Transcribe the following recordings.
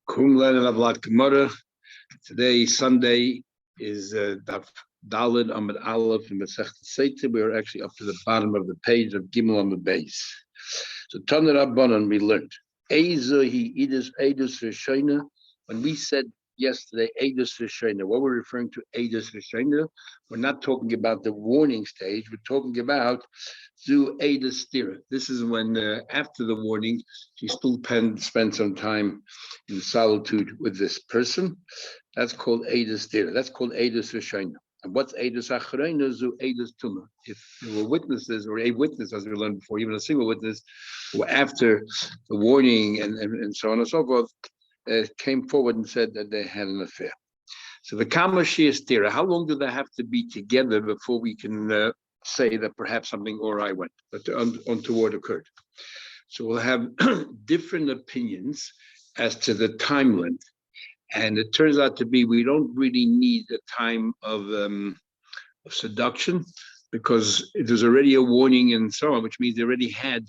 Kum Len and Avlat Gemara. Today, Sunday, is Daf Daled Amud Aleph in Masechet Sotah. We are actually up to the bottom of the page of Gimel on the base. So Tana Rabbanan, we learned Eizahi Idus Eidus Rishayna. When we said yesterday Eidus Rishayna, what we're referring to Eidus Rishayna, we're not talking about the warning stage. We're talking about Zu Eidus Stira. This is when after the warning, she still spent some time in solitude with this person. That's called Eidus Stira. That's called Eidus Rishayna. And what's Eidus Acharayna? Zu Eidus Tuma. If there were witnesses, or a witness, as we learned before, even a single witness, who after the warning and so on and so forth, came forward and said that they had an affair. So the Kama Shia Stira, how long do they have to be together before we can say that perhaps something awry went, but untoward occurred? So we'll have different opinions as to the time length. And it turns out to be we don't really need the time of seduction, because there's already a warning and so on, which means they already had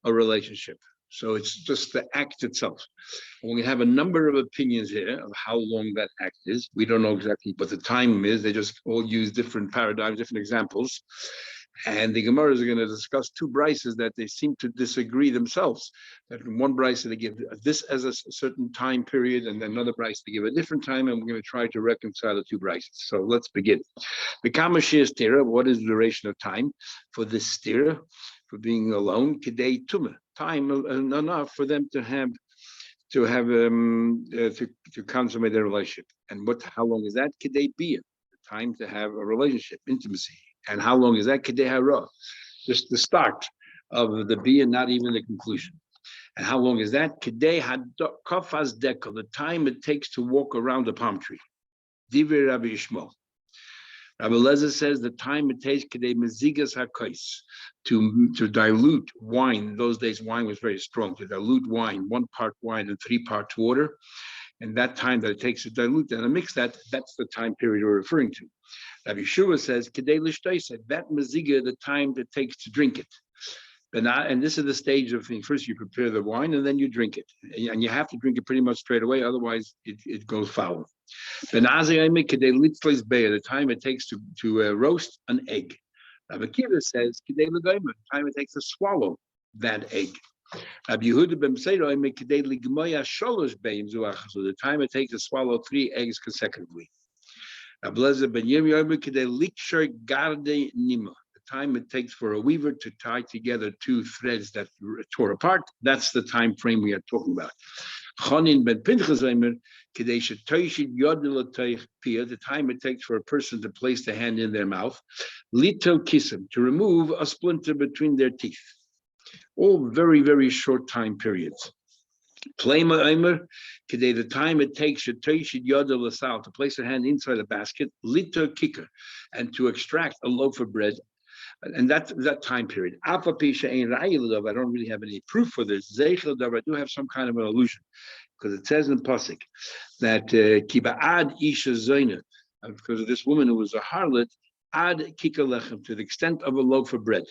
a relationship. So it's just the act itself. And we have a number of opinions here of how long that act is. We don't know exactly what the time is. They just all use different paradigms, different examples. And the Gemaras are going to discuss two brises that they seem to disagree themselves. That in one brise they give this as a certain time period, and then another brise they give a different time, and we're going to try to reconcile the two brises. So let's begin. The Kama Shia Stira, what is the duration of time for this stira, for being alone? Kidei Tuma, time enough for them to consummate their relationship. And how long is that? Kidei Bia, the time to have a relationship, intimacy. And how long is that? Kedei hara, just the start of the bia, not even the conclusion. And how long is that? Kedei kafaz deka, the time it takes to walk around a palm tree. Divrei Rabbi Yishmael. Rabbi Lezer says the time it takes kedei mezigas hakos, to dilute wine. In those days, wine was very strong. To dilute wine, 1 part wine and 3 parts water. And that time that it takes to dilute and mix that, that's the time period we're referring to. Rabbi Yeshua says, Kedei l'shtoisa, that maziga, the time it takes to drink it. And this is the stage of things. First, you prepare the wine and then you drink it. And you have to drink it pretty much straight away, otherwise it goes foul. The time it takes to roast an egg. Rabbi Kiva says, Kedei l'goyma, the time it takes to swallow that egg. Rabbi Yehuda ben Meseiro, the time it takes to swallow 3 eggs consecutively. Rabbi Lezer ben Yirmiyah, the time it takes for a weaver to tie together 2 threads that tore apart, that's the time frame we are talking about. Chonin ben Pinchas, the time it takes for a person to place the hand in their mouth, lito kisim, to remove a splinter between their teeth. All very, very short time periods. Plema Eimer, the time it takes to place a hand inside a basket, liter kicker, and to extract a loaf of bread, and that time period. I don't really have any proof for this. I do have some kind of an illusion, because it says in Pasuk that Kiba'ad Isha Zoina, because of this woman who was a harlot, ad kika lechem, to the extent of a loaf of bread.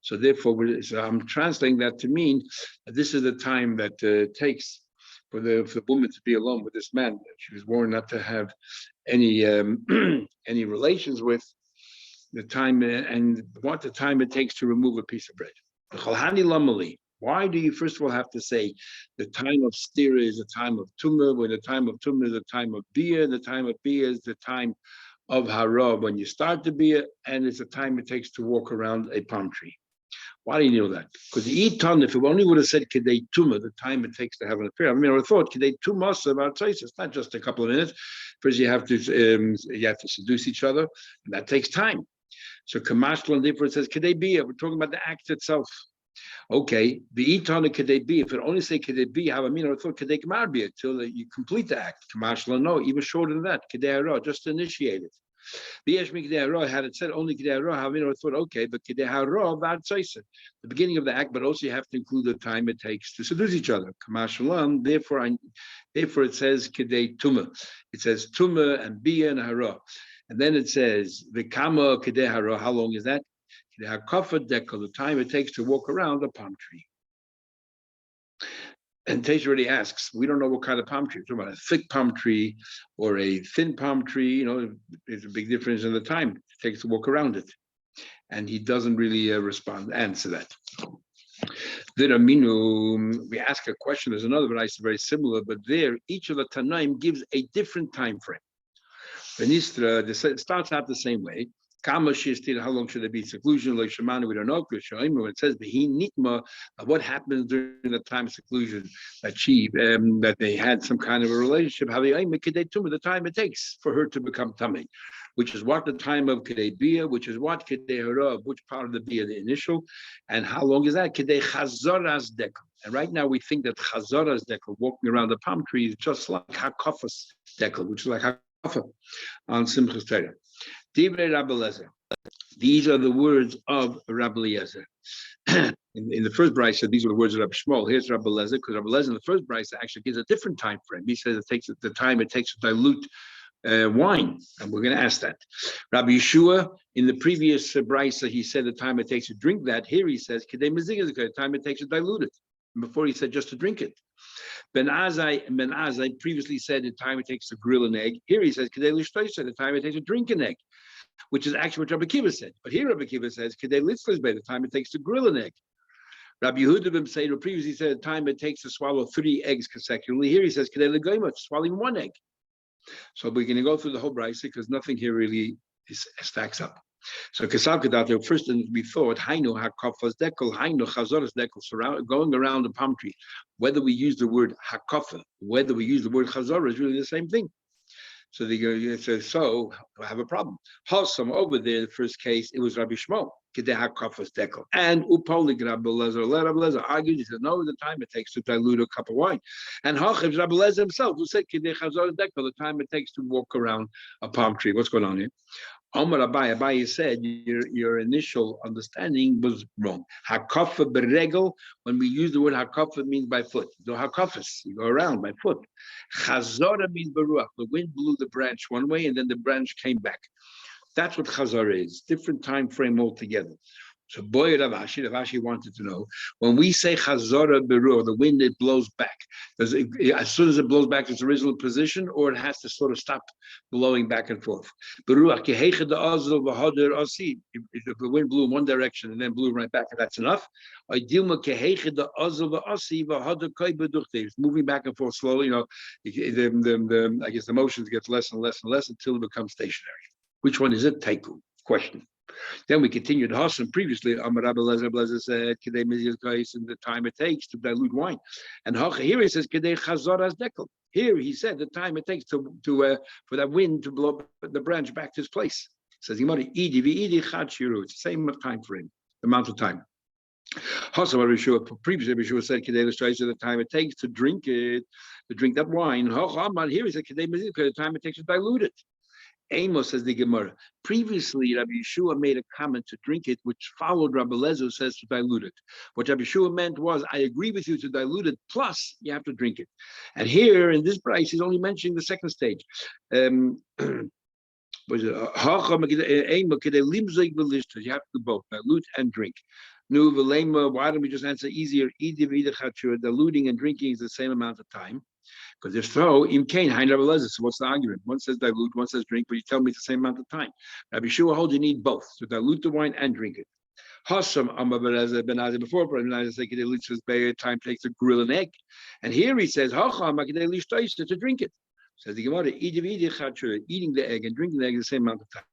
So therefore, I'm translating that to mean that this is the time that takes for the woman to be alone with this man that she was warned not to have any any relations with. The time and what the time it takes to remove a piece of bread. Why do you first of all have to say the time of stira is the time of tumah, when the time of tumah is the time of bia, the time of bia is the time of hara when you start the bia, and it's the time it takes to walk around a palm tree? Why do you know that? Because the Eton, if it only would have said Kedei Tuma, the time it takes to have an affair. I mean, I would have thought Kedei Tuma about Tzais. It's not just a couple of minutes. First, you have to seduce each other, and that takes time. So Kamashla and therefore it says Kedei Bia. We're talking about the act itself. Okay, the Eton of Kedei Bia. If it only say Kedei Bia, I mean, I would have thought Kedei Kamar Bia till you complete the act. Kamashla, no, even shorter than that. Kedei Hara, just to initiate it. Had it said only Kedei Hara, I mean, I thought, okay, but Kedei Hara, the beginning of the act, but also you have to include the time it takes to seduce each other. Kamashalam, therefore it says Kedei Tuma. It says Tuma and Bia and Hara. And then it says the Kama Kedei Hara, how long is that? Kedei Hakafa Deka, the time it takes to walk around a palm tree. And Teish already asks, we don't know what kind of palm tree. We're talking about a thick palm tree or a thin palm tree. There's a big difference in the time it takes to walk around it. And he doesn't really answer that. We ask a question. There's another variety very similar, but there each of the Tanaim gives a different time frame. Benistra, it starts out the same way. How long should there be seclusion? Like Shemana, we don't know. When it says what happens during the time of seclusion that they had some kind of a relationship, the time it takes for her to become tummy, which is what the time of Kedei Bia, which is what Kedei Harav, which part of the Bia, the initial, and how long is that? Kedei Chazoras Dekel. And right now we think that Chazoras Dekel, walking around the palm tree, is just like Hakofas Dekel, which is like Hakofa on Simchas Torah. Divrei Rabbi Eliezer. These are the words of Rabbi Eliezer. in the first brisa, these are the words of Rabbi Shmuel. Here's Rabbi Eliezer, because Rabbi Eliezer in the first brisa actually gives a different time frame. He says it takes the time it takes to dilute wine, and we're going to ask that. Rabbi Yeshua, in the previous brisa, he said the time it takes to drink that. Here he says the time it takes to dilute it. And before he said just to drink it. Ben Azai previously said the time it takes to grill an egg. Here he says the time it takes to drink an egg, which is actually what Rabbi Akiva said. But here Rabbi Akiva says the time it takes to grill an egg. Rabbi Yehuda ben Seder previously said the time it takes to swallow 3 eggs consecutively. Here he says swallowing 1 egg. So we're going to go through the whole brisa because nothing here really stacks up. So Kesavkadat, first we thought Hainu Hakafas Dekel, Hainu Chazoras Dekel, going around the palm tree. Whether we use the word Hakafa, whether we use the word Chazora is really the same thing. So they go, so I have a problem. Halsam over there, the first case, it was Rabbi Shmuel, Kedei Hakafas Dekel. And Upolig Rabbi Eliezer argued, he said, no, the time it takes to dilute a cup of wine. And Hachiv Rabbi Eliezer himself, who said Kedei Chazoras Dekel, the time it takes to walk around a palm tree. What's going on here? Omar Abaye said your initial understanding was wrong. Hakafa beregel, when we use the word hakafa, it means by foot. The hakafas, you go around by foot. Chazora means beruach. The wind blew the branch one way and then the branch came back. That's what chazara is. Different time frame altogether. So boy Ravashi wanted to know, when we say chazara beruach, the wind, it blows back. As soon as it blows back to its original position, or it has to sort of stop blowing back and forth. Beruach kehechad azul v'hader asi. If the wind blew in one direction and then blew right back, and that's enough. Dilma kehechad azul v'asi v'hader kai beduchte. It's moving back and forth slowly. I guess the motions gets less and less and less until it becomes stationary. Which one is it? Taiku. Question. Then we continued Hassan previously. Amar Rabbi Eliezer said, "Kedei miziyas gais," and the time it takes to dilute wine. And here he says, "Kedei chazoras dekel." Here he said the time it takes to for that wind to blow the branch back to its place. Says Gemara, "Idi v'idi chad shiru." It's the same time frame, amount of time. Hassan previously Yeshua said, "Kedei l'shayis," the time it takes to drink that wine. Here he said, "Kedei miziyas," the time it takes to dilute it. Amos, says the Gemara. Previously, Rabbi Yeshua made a comment to drink it, which followed Rabbi Eliezer, who says to dilute it. What Rabbi Yeshua meant was, I agree with you to dilute it, plus you have to drink it. And here, in this price, he's only mentioning the second stage. You have to do both, dilute and drink. Why don't we just answer easier? Diluting and drinking is the same amount of time. Because if so, so what's the argument? One says dilute, one says drink, but you tell me it's the same amount of time. Rabbi Yeshua holds you need both, to dilute the wine and drink it. Hashem before time takes to grill an egg. And here he says, to drink it. Says the Gemara, eating the egg and drinking the egg is the same amount of time.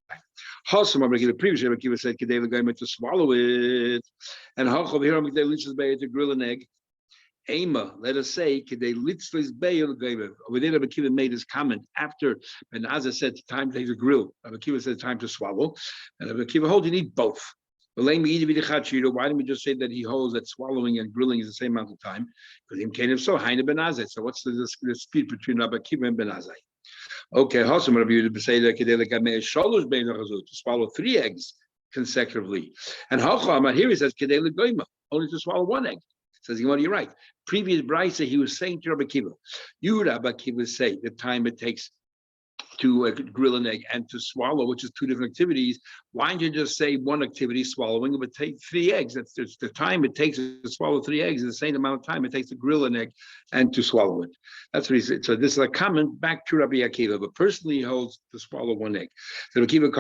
Hashem previously Rabbi Akiva said to swallow it. And to grill an egg. Ema, let us say, over there Rabbi Akiva made his comment after Ben Azza said time takes a grill. Rabbi Akiva said time to swallow. And Rabbi Akiva holds you need both. Why don't we just say that he holds that swallowing and grilling is the same amount of time? Because him came so Haina Ben Azza. So what's the dispute between Rabbi Akiva and Ben Azza? Okay, Hashem Rabbi Yehuda say to swallow 3 eggs consecutively. And Hacham here he says only to swallow 1 egg. Says you're right. Previous brisa, he was saying to Rabbi Akiva, you Rabbi Akiva say the time it takes to grill an egg and to swallow, which is two different activities. Why don't you just say one activity, swallowing, but take 3 eggs? That's the time it takes to swallow 3 eggs is the same amount of time it takes to grill an egg and to swallow it. That's what he said. So this is a comment back to Rabbi Akiva, but personally he holds to swallow 1 egg. So Rabbi Akiva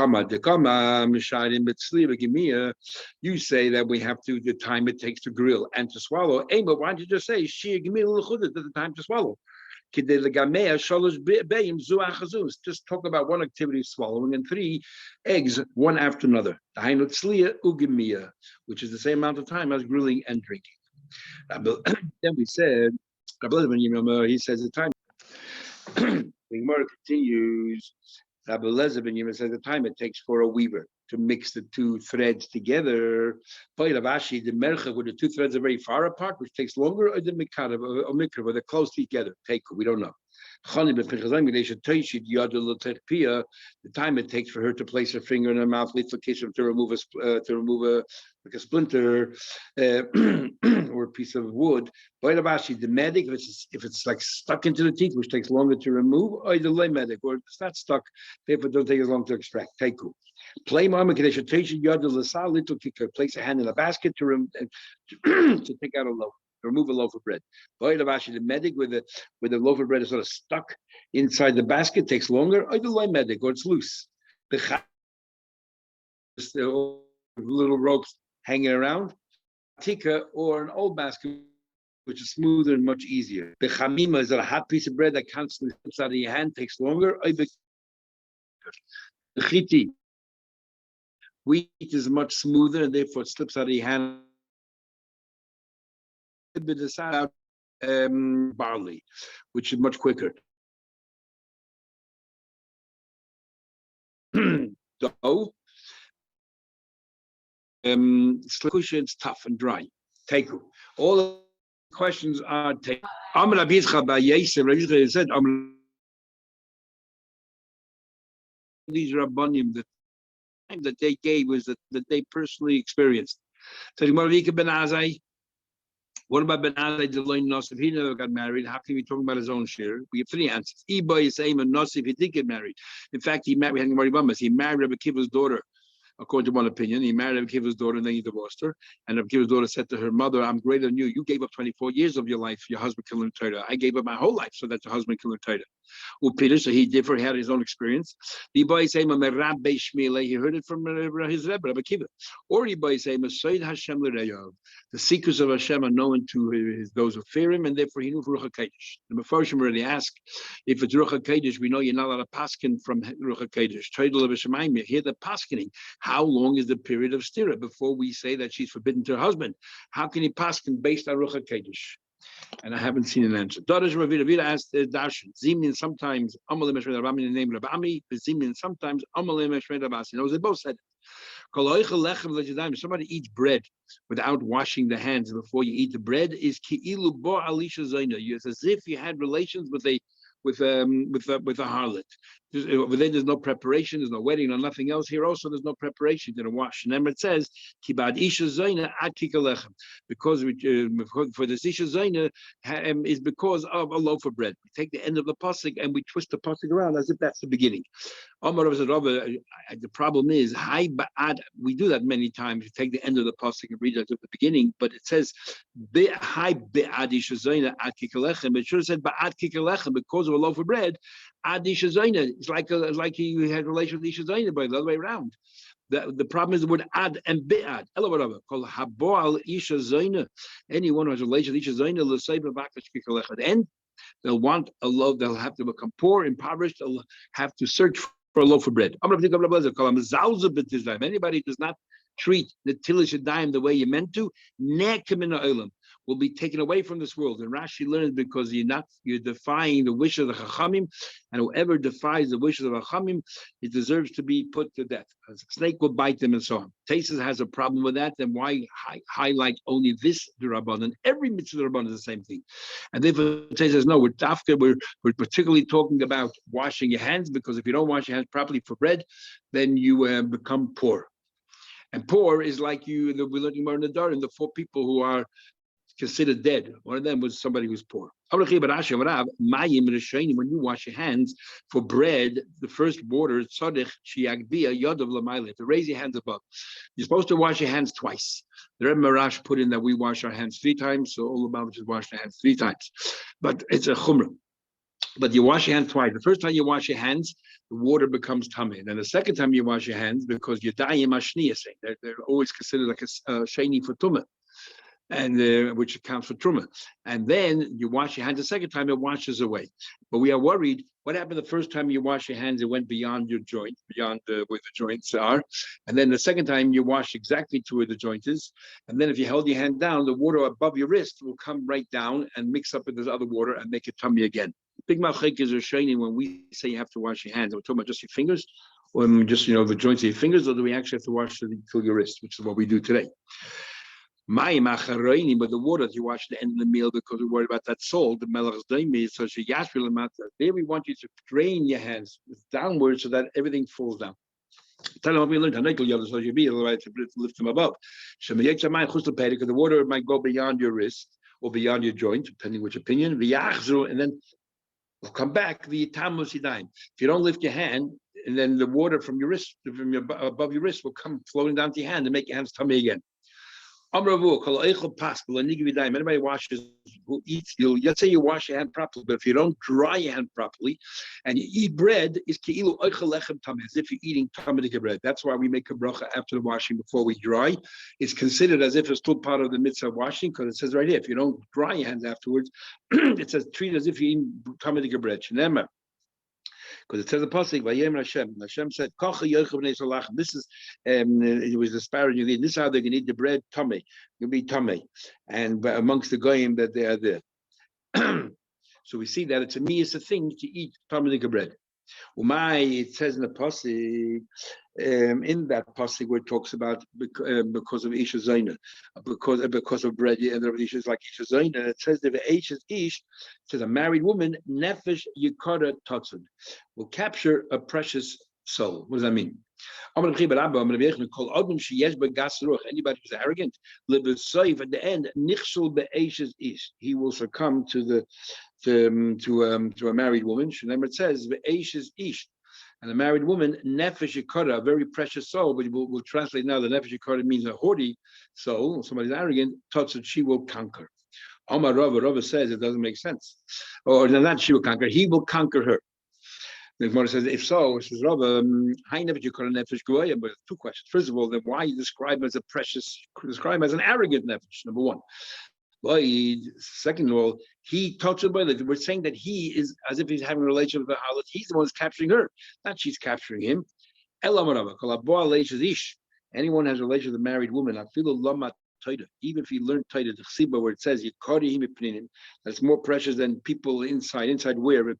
you say that we have to the time it takes to grill and to swallow. Hey, but why don't you just say the time to swallow? Just talk about one activity, swallowing, and 3 eggs, one after another. Which is the same amount of time as grilling and drinking. Then we said, he says the time. The Gemara continues. Rabbi Eliezer ben Yirmiyah says the time it takes for a weaver to mix the 2 threads together. The mercha, where the 2 threads are very far apart, which takes longer, or the mikra, where they're close together. We don't know. The time it takes for her to place her finger in her mouth, to remove a like a splinter or a piece of wood. The medic, if it's like stuck into the teeth, which takes longer to remove, or the lay medic, or if it's not stuck, therefore don't take as long to extract. Play mama kadesha teisha yad l'sal little kicker. Place a hand in a basket to take out a loaf. Remove a loaf of bread. The medic with the loaf of bread is sort of stuck inside the basket takes longer. Or the lay medic, or it's loose. The little ropes hanging around. Tika or an old basket, which is smoother and much easier. The chamima is a hot piece of bread that constantly slips out of your hand, takes longer. The chiti, wheat is much smoother and therefore it slips out of your hand. Barley, which is much quicker. Dough, it's tough and dry. Teku. All the questions are taken. Said these rabbanim, the time that they gave was that they personally experienced. So what about Ben Azai Deloin Nosif? He never got married. How can we talk about his own share? We have 3 answers. Iba is saying Nosif, he did get married. In fact, he married Rabbi Kiva's daughter. According to one opinion, he married Rabbi Kiva's daughter and then he divorced her. And Rabbi Kiva's daughter said to her mother, I'm greater than you. You gave up 24 years of your life. Your husband can learn Torah. I gave up my whole life so that your husband can learn Torah. Peter, so he differed, had his own experience. He heard it from his Rebbe, Rabbi Kiva. Or the secrets of Hashem are known to those who fear him, and therefore he knew for Ruach HaKodesh. The Mefarshim already asked, if it's Ruach HaKodesh, we know you're not allowed to paskin from Ruach HaKodesh. Here the paskening. How long is the period of stira before we say that she's forbidden to her husband? How can he paskin based on Ruach HaKodesh? And I haven't seen an answer. Darash Ravira asked Darshan. Zimin sometimes Amalim Eshmed Rabami in the name of Rabami, Zimin sometimes Amalim Eshmed Rabasi. They both said it. Somebody eats bread without washing the hands before you eat the bread is ki'ilu bo alisha zaina. It's as if you had relations with a harlot. Over there, there's no preparation, there's no wedding, no nothing else. Here also, there's no preparation, didn't wash. And then it says, Kibad Isha Zaina ad Kikalechem. Because for this Isha Zaina is because of a loaf of bread. We take the end of the pasuk and we twist the pasuk around as if that's the beginning. The problem is, we do that many times. We take the end of the pasuk and read it at the beginning, but it says, Hi Ba'ad Isha Zaina ad Kikalechem. It should have said Ba'ad Kikalechem because of a loaf of bread. Ad Isha Zaina. It's like he had relations with Isha Zaina, but the other way around. The problem is the word ad and be'ad. Called haboal Isha Zaina. Anyone who has a relation with Isha Zaina, and they'll want a loaf. They'll have to become poor, impoverished. They'll have to search for a loaf of bread. Anybody who does not treat the Tilish Daim the way you meant to, will be taken away from this world. And Rashi learns because you're defying the wishes of the Chachamim, and whoever defies the wishes of the Chachamim, it deserves to be put to death. A snake will bite them and so on. Taisus has a problem with that. Then why highlight only this D'Rabbanan? Every mitzvah D'Rabbanan is the same thing. And therefore Taisus says, no, we're particularly talking about washing your hands, because if you don't wash your hands properly for bread, then you become poor. And poor is like we're learning more in the Dar, and the 4 people who are considered dead. One of them was somebody who's poor. When you wash your hands for bread, the first water is to raise your hands above. You're supposed to wash your hands twice. The Rebbe Marash put in that we wash our hands 3 times, so all about just wash their hands 3 times. But it's a chumrah. But you wash your hands twice. The first time you wash your hands, the water becomes tummy. And then the second time you wash your hands, because you're dying mashniya, they're always considered like a sheni for tumah, and which accounts for truma. And then you wash your hands the second time, it washes away. But we are worried, what happened the first time you wash your hands, it went beyond your joint, beyond where the joints are. And then the second time you wash exactly to where the joint is. And then if you hold your hand down, the water above your wrist will come right down and mix up with this other water and make it tummy again. Big machik is a shiny when we say you have to wash your hands. We're talking about just your fingers, or just the joints of your fingers, or do we actually have to wash till your wrist, which is what we do today. But the water that you wash at the end of the meal because we're worried about that salt, the melach's daimi, so there we want you to drain your hands downwards so that everything falls down. Tell them what we learned. Otherwise, to lift them above. Because the water might go beyond your wrist or beyond your joint, depending which opinion. And then will come back. If you don't lift your hand, and then the water from your wrist, above your wrist, will come flowing down to your hand and make your hands tummy again. Anybody washes, who eats, let's say you wash your hand properly, but if you don't dry your hand properly and you eat bread, it's as if you're eating tamadik bread. That's why we make a bracha after the washing before we dry. It's considered as if it's still part of the mitzvah of washing, because it says right here, if you don't dry your hands afterwards, it says treat as if you're eating tamadik bread. Because it says the pasuk, "Vayem Hashem." Hashem said, "Kocha yochel b'nei salach." This is, it was disparaging. This is how they're going to eat the bread. Tummy, you'll be tummy, and amongst the goyim that they are there. So we see that it's a thing to eat tummy bread. It says in the pasuk, in that pasuk where it talks about because of Isha Zaina, because of bread, and the Isha is like Isha Zaina. It says that Isha says a married woman, nefesh yikara tatzud, will capture a precious soul. What does that mean? Anybody who's arrogant, at the end, he will succumb to a married woman. It says ish. And a married woman, nefesh yikara, a very precious soul, but we'll translate now, the nefesh yikara means a haughty soul, somebody's arrogant, tatzud, she will conquer. Amar Rava says it doesn't make sense. Or not she will conquer, he will conquer her. The Gemara says, if so, says Rava, but two questions. First of all, then why you describe him as a precious, describe him as an arrogant nefesh, number one. Second of all, he touched by it. We're saying that he is as if he's having a relationship with the harlot. He's the one who's capturing her, not she's capturing him. Anyone has a relationship with a married woman, even if he learned Taita, the Chsiba, where it says that's more precious than people inside where? Even the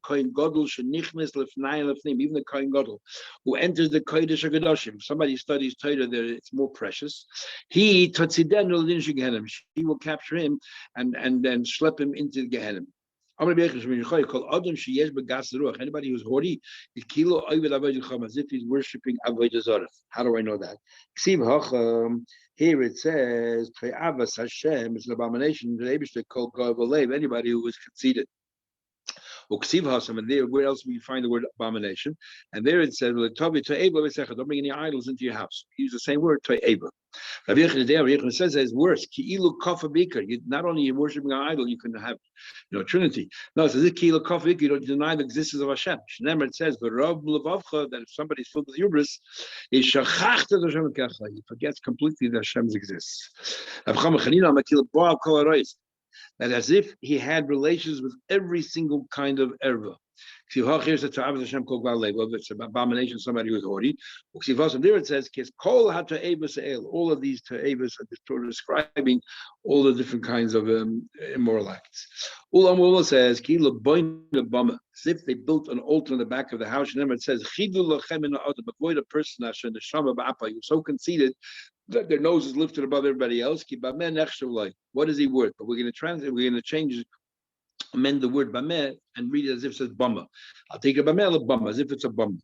Kohen Gadol, who enters the Kodesh HaKadoshim, somebody studies Taita there, it's more precious. He will capture him and then schlep him into the Gehenna. Anybody who's haughty, as if he's worshipping Avodah Zarah. How do I know that? Here it says, Hashem is an abomination to the Eibishter called Gavalev, anybody who is conceited. And there, where else we find the word abomination? And there it says, don't bring any idols into your house. Use the same word, to'eva. It says it's worse. Not only you're worshiping an idol, you can have Trinity. No, it says you don't deny the existence of Hashem. It says that if somebody's filled with hubris, he forgets completely that Hashem exists. That as if he had relations with every single kind of erva. It's an abomination, somebody who is haughty. There it says, all of these ta'evas are describing all the different kinds of immoral acts. Ulam says, as if they built an altar in the back of the house. And then it says, avoid a person who's so conceited that their nose is lifted above everybody else. What is he worth? But we're going to translate, we're going to change, amend the word bameh and read it as if it says bama. I'll take a bameh or bama, as if it's a bama.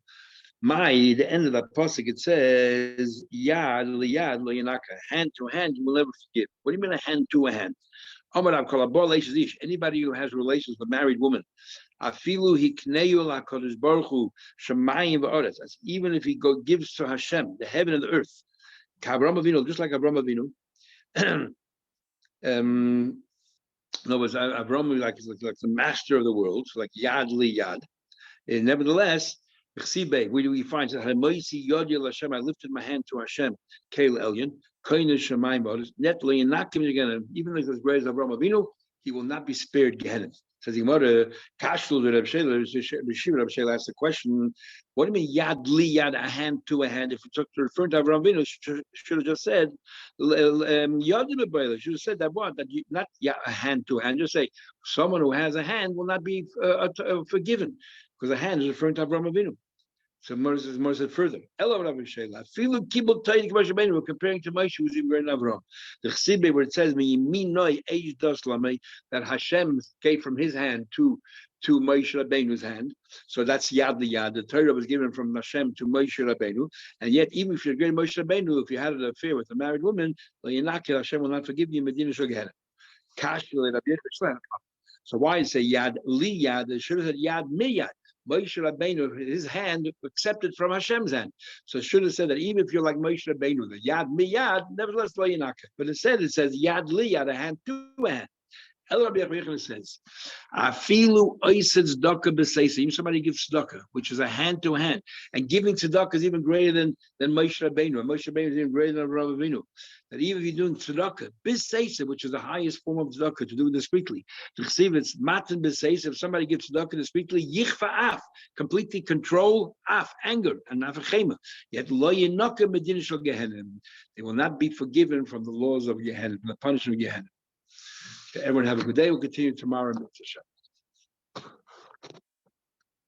The end of that pasuk, it says, yad liyad lo yanaka, hand to hand, you will never forgive. What do you mean a hand to a hand? Anybody who has relations with a married woman, even if he gives to Hashem the heaven and the earth, just like Avraham Avinu. In other words, Avraham is like the master of the world, so like Yad Li Yad. And nevertheless, where do we find that I lifted my hand to Hashem, Kael Elyon, Koine Shemaim, netly and not giving again, even though he's as great as Avraham Avinu, he will not be spared Gehenna. Says the Gemara, Kashlu Reb Shela asked the question, what do you mean Yad Li Yad, a hand to a hand? If we took to refer to Avraham Avinu, should have just said Yadim should have said that what? That you, not a hand to a hand, just say someone who has a hand will not be forgiven, because a hand is referring to Avraham Avinu. So Moses said further, we're comparing to Moshe, who's even greater than Avraham. The Chsibe, where it says that Hashem gave from his hand to Moshe Rabbeinu's hand. So that's Yad Liyad. The Torah was given from Hashem to Moshe Rabbeinu. And yet, even if you're great Moshe Rabbeinu, if you had an affair with a married woman, Hashem will not forgive you. Medina Shogehena. So why say Yad Liyad? It should have said Yad Miyad. Moshe Rabbeinu, his hand accepted from Hashem's hand. So it should have said that even if you're like Moshe Rabbeinu, the Yad Miyad, nevertheless lo yinaka. But instead it says Yad Liyad, a hand to a hand. El Rabbi Yochanan says, "Afilu oised tzedakah b'seisa." Even somebody gives tzedakah, which is a hand to hand, and giving tzedakah is even greater than Moshe Rabbeinu. And Moshe Rabbeinu is even greater than Avraham Avinu. That even if you're doing tzedakah b'seisa, which is the highest form of tzedakah, to do it discreetly, to receive it's matan b'seisa. If somebody gives tzedakah discreetly, yichfa af, completely control af, anger and nafachema. Yet lo yinaka medina shel Gehenna. They will not be forgiven from the laws of Gehenna, from the punishment of Gehenna. Everyone have a good day. We'll continue tomorrow.